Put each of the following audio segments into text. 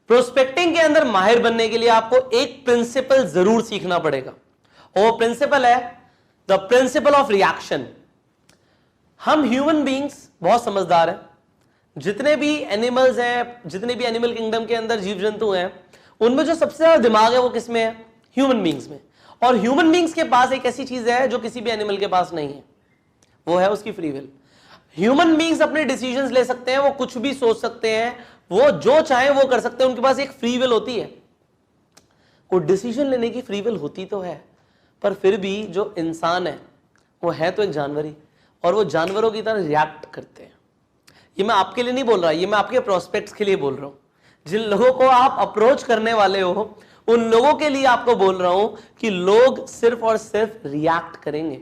Prospecting के अंदर माहिर बनने के लिए आपको एक प्रिंसिपल जरूर सीखना पड़ेगा, और वो प्रिंसिपल है द प्रिंसिपल ऑफ रिएक्शन। हम ह्यूमन बींग्स बहुत समझदार हैं। जितने भी एनिमल्स हैं, जितने भी एनिमल किंगडम के अंदर जीव जंतु हैं, उनमें जो सबसे ज्यादा दिमाग है वो किसमें है? ह्यूमन बींग्स में। और ह्यूमन बींग्स के पास एक ऐसी चीज है जो किसी भी एनिमल के पास नहीं है, वो है उसकी फ्री विल। ह्यूमन बींग्स अपने डिसीजंस ले सकते हैं, वो कुछ भी सोच सकते हैं, वो जो चाहे वो कर सकते हैं, उनके पास एक फ्री विल होती है। वो डिसीजन लेने की फ्री विल होती तो है, पर फिर भी जो इंसान है वो है तो एक जानवर ही, और वो जानवरों की तरह रिएक्ट करते हैं। ये मैं आपके लिए नहीं बोल रहा, ये मैं आपके प्रोस्पेक्ट्स के लिए बोल रहा हूं। जिन लोगों को आप अप्रोच करने वाले हो उन लोगों के लिए आपको बोल रहा हूं कि लोग सिर्फ और सिर्फ रिएक्ट करेंगे।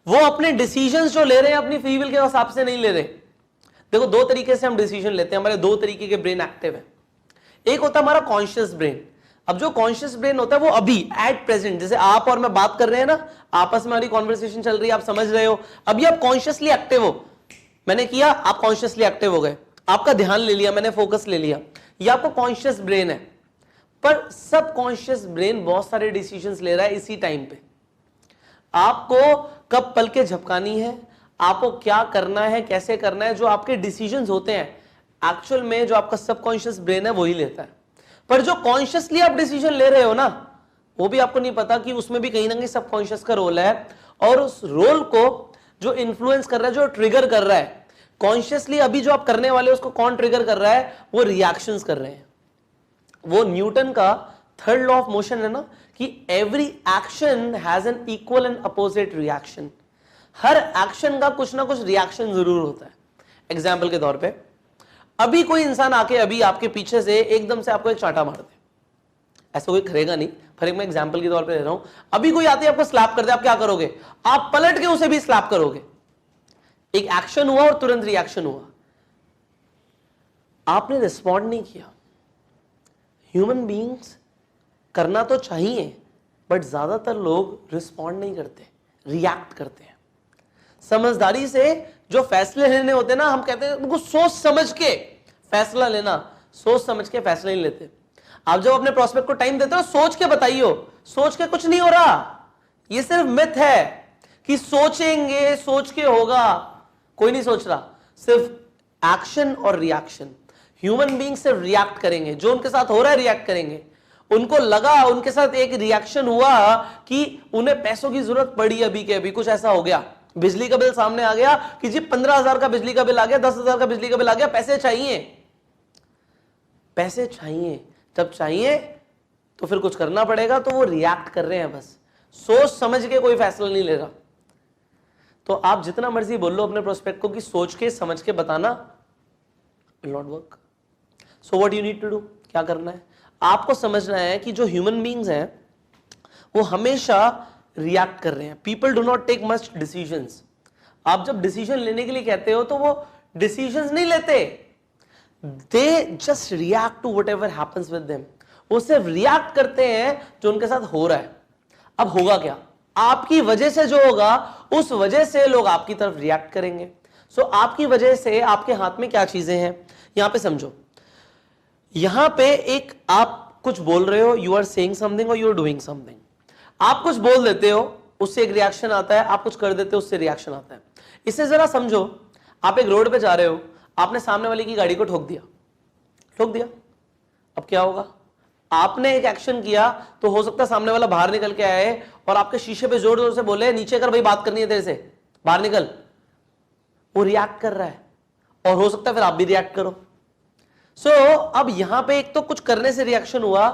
वो अपने डिसीजंस जो ले रहे हैं अपनी फ्री विल के हिसाब से नहीं ले रहे। देखो, दो तरीके से हम डिसीजन लेते हैं, हमारे दो तरीके के ब्रेन एक्टिव है। एक होता है हमारा कॉन्शियस ब्रेन। अब जो कॉन्शियस ब्रेन होता है वो अभी एट प्रेजेंट, जैसे आप और मैं बात कर रहे हैं ना, आपस में हमारी कॉन्वर्सेशन चल रही है, आप समझ रहे हो, अभी आप कॉन्शियसली एक्टिव हो। मैंने किया, आप कॉन्शियसली एक्टिव हो गए, आपका ध्यान ले लिया, मैंने फोकस ले लिया, ये आपको कॉन्शियस ब्रेन है। पर सब कॉन्शियस ब्रेन बहुत सारे डिसीजंस ले रहा है इसी टाइम पे। आपको कब पलकें झपकानी है, आपको क्या करना है, कैसे करना है, जो आपके डिसीजंस होते हैं एक्चुअल में जो आपका सबकॉन्शियस ब्रेन है वही लेता है। पर जो कॉन्शियसली आप डिसीजन ले रहे हो ना, वो भी आपको नहीं पता कि उसमें भी कहीं ना कहीं सबकॉन्शियस का रोल है, और उस रोल को जो इन्फ्लुएंस कर रहा है, जो ट्रिगर कर रहा है कॉन्शियसली, अभी जो आप करने वाले हो उसको कौन ट्रिगर कर रहा है? वो रिएक्शंस कर रहे हैं। वो न्यूटन का थर्ड लॉ ऑफ मोशन है ना, कि every action has an equal and opposite reaction. Her action का कुछ ना कुछ रिएक्शन जरूर होता है। एग्जाम्पल के तौर पे, अभी कोई इंसान आके अभी आपके पीछे से एकदम से आपको एक चांटा मार दे, ऐसा कोई करेगा नहीं, पर एक मैं एग्जाम्पल के तौर पे ले रहा हूं। अभी कोई आते आपको स्लैप कर दे, आप क्या करोगे? आप पलट के उसे भी स्लैप करोगे। एक एक्शन हुआ और तुरंत रिएक्शन हुआ, आपने रिस्पॉन्ड नहीं किया। ह्यूमन बीइंग्स करना तो चाहिए, बट ज्यादातर लोग रिस्पॉन्ड नहीं करते, रिएक्ट करते हैं। समझदारी से जो फैसले लेने होते हैं ना, हम कहते हैं उनको सोच समझ के फैसला लेना, सोच समझ के फैसले नहीं लेते। आप जब अपने प्रोस्पेक्ट को टाइम देते हो, सोच के बताइए, सोच के कुछ नहीं हो रहा। ये सिर्फ मिथ है कि सोचेंगे, सोच के होगा, कोई नहीं सोच रहा। सिर्फ एक्शन और रिएक्शन। ह्यूमन बीइंग सिर्फ रिएक्ट करेंगे, जो उनके साथ हो रहा है रिएक्ट करेंगे। उनको लगा, उनके साथ एक रिएक्शन हुआ कि उन्हें पैसों की जरूरत पड़ी, अभी के अभी कुछ ऐसा हो गया, बिजली का बिल सामने आ गया कि जी 15,000 का बिजली का बिल आ गया, 10,000 का बिजली का बिल आ गया, पैसे चाहिए, पैसे चाहिए। जब चाहिए तो फिर कुछ करना पड़ेगा, तो वो रिएक्ट कर रहे हैं, बस सोच समझ के कोई फैसला नहीं ले रहा। तो आप जितना मर्जी बोल लो अपने प्रोस्पेक्ट को कि सोच के समझ के बताना, will not work. So what you need to do, क्या करना है? आपको समझना है कि जो ह्यूमन बीइंग्स हैं वो हमेशा रिएक्ट कर रहे हैं। People do not take much decisions. आप जब डिसीजन लेने के लिए कहते हो तो वो डिसीजंस नहीं लेते, they just react to whatever happens with them. वो सिर्फ रिएक्ट करते हैं जो उनके साथ हो रहा है। अब होगा क्या? आपकी वजह से जो होगा, उस वजह से लोग आपकी तरफ रिएक्ट करेंगे। सो आपकी वजह से आपके हाथ में क्या चीजें हैं, यहां पे समझो। यहां पे एक आप कुछ बोल रहे हो, यू आर सेइंग समथिंग और यू आर डूइंग समथिंग। आप कुछ बोल देते हो, उससे एक रिएक्शन आता है, आप कुछ कर देते हो, उससे रिएक्शन आता है। इससे जरा समझो, आप एक रोड पे जा रहे हो, आपने सामने वाले की गाड़ी को ठोक दिया। अब क्या होगा? आपने एक एक्शन किया तो हो सकता है सामने वाला बाहर निकल के आए और आपके शीशे पे जोर जोर से बोले, नीचे कर भाई, बात करनी है तेरे से, बाहर निकल। वो रिएक्ट कर रहा है, और हो सकता है फिर आप भी रिएक्ट करो। सो अब यहां पे एक तो कुछ करने से रिएक्शन हुआ,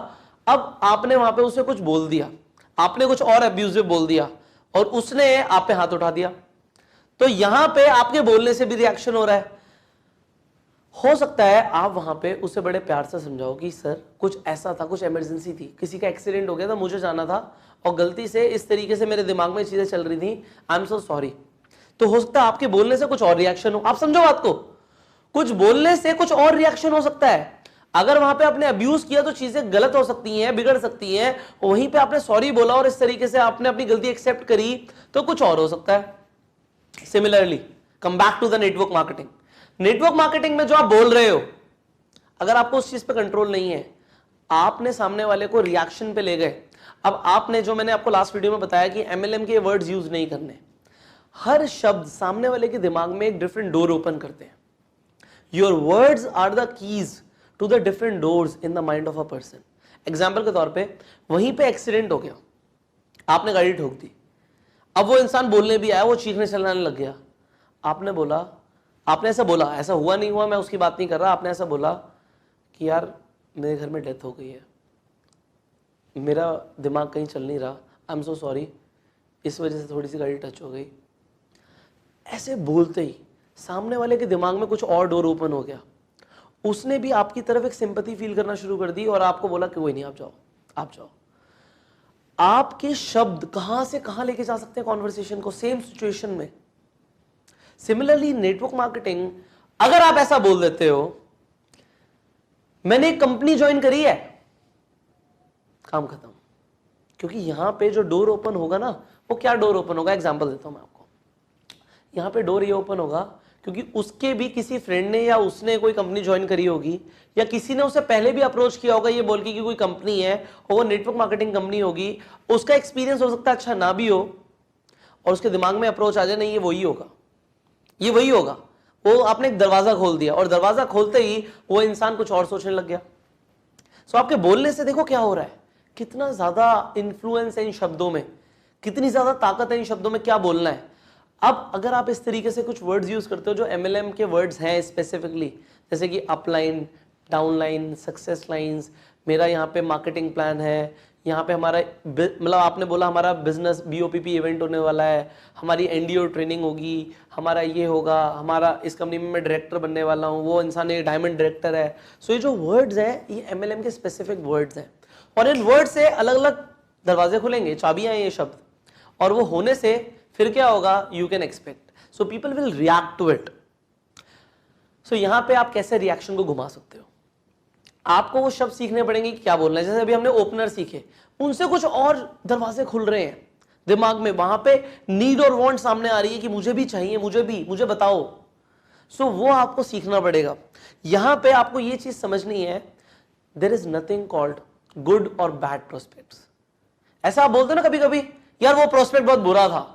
अब आपने वहां पे उसे कुछ बोल दिया, आपने कुछ और अब्यूजिव बोल दिया, और उसने आप पे हाथ उठा दिया। तो यहां पे आपके बोलने से भी रिएक्शन हो रहा है। हो सकता है आप वहां पे उसे बड़े प्यार से समझाओ कि सर कुछ ऐसा था, कुछ इमरजेंसी थी, किसी का एक्सीडेंट हो गया था, मुझे जाना था, और गलती से इस तरीके से मेरे दिमाग में चीजें चल रही थी, आई एम सो सॉरी। तो हो सकता है आपके बोलने से कुछ और रिएक्शन हो। आप समझो बात को, कुछ बोलने से कुछ और रिएक्शन हो सकता है। अगर वहां पे आपने अब्यूज किया तो चीजें गलत हो सकती हैं, बिगड़ सकती हैं। वहीं पे आपने सॉरी बोला और इस तरीके से आपने अपनी गलती एक्सेप्ट करी, तो कुछ और हो सकता है। Similarly come back to the network marketing. Network marketing में जो आप बोल रहे हो, अगर आपको उस चीज पे कंट्रोल नहीं है, आपने सामने वाले को रिएक्शन पे ले गए। अब आपने, जो मैंने आपको लास्ट वीडियो में बताया कि एमएलएम के वर्ड्स यूज नहीं करने, हर शब्द सामने वाले के दिमाग में एक डिफरेंट डोर ओपन करते हैं। Your words are the keys to the different doors in the mind of a person. Example के तौर पे, वहीं पे एक्सीडेंट हो गया, आपने गाड़ी ठोक दी, अब वो इंसान बोलने भी आया, वो चीखने चिल्लाने लग गया। आपने बोला, आपने ऐसा बोला, ऐसा हुआ नहीं हुआ मैं उसकी बात नहीं कर रहा, आपने ऐसा बोला कि यार मेरे घर में डेथ हो गई है, मेरा दिमाग कहीं चल नहीं रहा, आई एम सो सॉरी, इस वजह से थोड़ी सी गाड़ी टच हो गई। ऐसे बोलते ही सामने वाले के दिमाग में कुछ और डोर ओपन हो गया, उसने भी आपकी तरफ एक सिंपैथी फील करना शुरू कर दी और आपको बोला कि कोई नहीं, आप जाओ, आप जाओ। आपके शब्द कहां से कहां लेके जा सकते हैं कॉन्वर्सेशन को, सेम सिचुएशन में। सिमिलरली नेटवर्क मार्केटिंग, अगर आप ऐसा बोल देते हो, मैंने एक कंपनी ज्वाइन करी है, काम खत्म। क्योंकि यहां पे जो डोर ओपन होगा ना, वो क्या डोर ओपन होगा, एग्जांपल देता हूं मैं आपको। यहां पे डोर ये ओपन होगा क्योंकि उसके भी किसी फ्रेंड ने या उसने कोई कंपनी ज्वाइन करी होगी, या किसी ने उसे पहले भी अप्रोच किया होगा ये बोल के कि कोई कंपनी है और वो नेटवर्क मार्केटिंग कंपनी होगी। उसका एक्सपीरियंस हो सकता है अच्छा ना भी हो, और उसके दिमाग में अप्रोच आ जाए, नहीं ये वही होगा, ये वही होगा। वो आपने एक दरवाजा खोल दिया, और दरवाजा खोलते ही वो इंसान कुछ और सोचने लग गया। सो आपके बोलने से देखो क्या हो रहा है, कितना ज्यादा इंफ्लुएंस है इन शब्दों में, कितनी ज्यादा ताकत है इन शब्दों में, क्या बोलना है। अब अगर आप इस तरीके से कुछ वर्ड्स यूज करते हो जो एमएलएम के वर्ड्स हैं स्पेसिफिकली, जैसे कि अपलाइन, डाउनलाइन, सक्सेस लाइंस, मेरा यहाँ पे मार्केटिंग प्लान है, यहाँ पे हमारा मतलब आपने बोला हमारा बिजनेस बीओपीपी इवेंट होने वाला है, हमारी एनडीओ ट्रेनिंग होगी, हमारा ये होगा, हमारा इस कंपनी में मैं डायरेक्टर बनने वाला हूँ, वो इंसान ये डायमंड डायरेक्टर है। सो ये जो वर्ड्स हैं ये एमएलएम के स्पेसिफिक वर्ड्स हैं, और इन वर्ड से अलग अलग दरवाजे खुलेंगे, चाबियां हैं ये शब्द, और वो होने से फिर क्या होगा, you can expect, so people will react to it. So यहां पे आप कैसे रिएक्शन को घुमा सकते हो, आपको वो शब्द सीखने पड़ेंगे कि क्या बोलना है। जैसे अभी हमने ओपनर सीखे, उनसे कुछ और दरवाजे खुल रहे हैं दिमाग में, वहां पे नीड और वांट सामने आ रही है कि मुझे भी चाहिए, मुझे बताओ। सो वो आपको सीखना पड़ेगा। यहां पे आपको ये चीज समझनी है, there is nothing called good और बैड प्रोस्पेक्ट्स। ऐसा आप बोलते हो ना कभी कभी, यार वो प्रोस्पेक्ट बहुत बुरा था,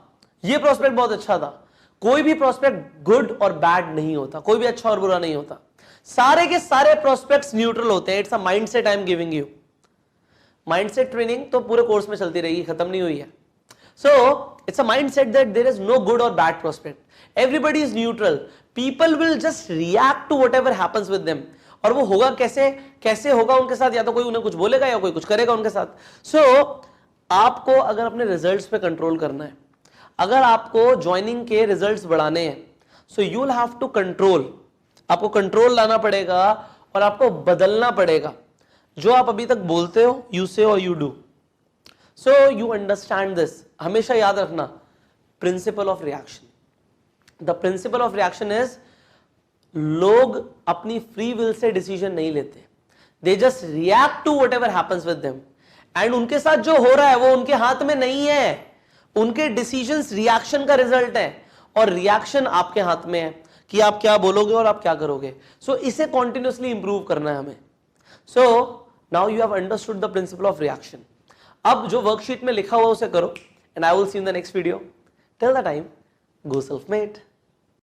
ये प्रोस्पेक्ट बहुत अच्छा था। कोई भी प्रोस्पेक्ट गुड और बैड नहीं होता, कोई भी अच्छा और बुरा नहीं होता, सारे के सारे प्रोस्पेक्ट्स न्यूट्रल होते हैं। It's a mindset I am giving you. Mindset training तो पूरे कोर्स में चलती रहेगी, खत्म नहीं हुई है। So it's a mindset that there is no good और bad prospect, everybody is neutral, people will just react to whatever happens with them. और वो होगा कैसे, कैसे होगा उनके साथ, या तो कोई उन्हें कुछ बोलेगा या कोई कुछ करेगा उनके साथ। सो आपको अगर अपने रिजल्ट्स पे कंट्रोल करना है, अगर आपको ज्वाइनिंग के रिजल्ट्स बढ़ाने हैं, so you will have to control, आपको कंट्रोल लाना पड़ेगा और आपको बदलना पड़ेगा। जो आप अभी तक बोलते हो, यू से और you do, so you understand this. हमेशा याद रखना, principle of reaction. The principle of reaction is, लोग अपनी फ्री विल से डिसीजन नहीं लेते, they just react to whatever happens with them, and उनके साथ जो हो रहा है वो उनके हाथ में नहीं है, उनके डिसीजंस रिएक्शन का रिजल्ट है, और रिएक्शन आपके हाथ में है कि आप क्या बोलोगे और आप क्या करोगे। सो इसे कॉन्टिन्यूसली इंप्रूव करना है हमें। So now you have understood the principle of reaction. अब जो वर्कशीट में लिखा हुआ उसे करो, and I will see in the next video. Till the time, go self made.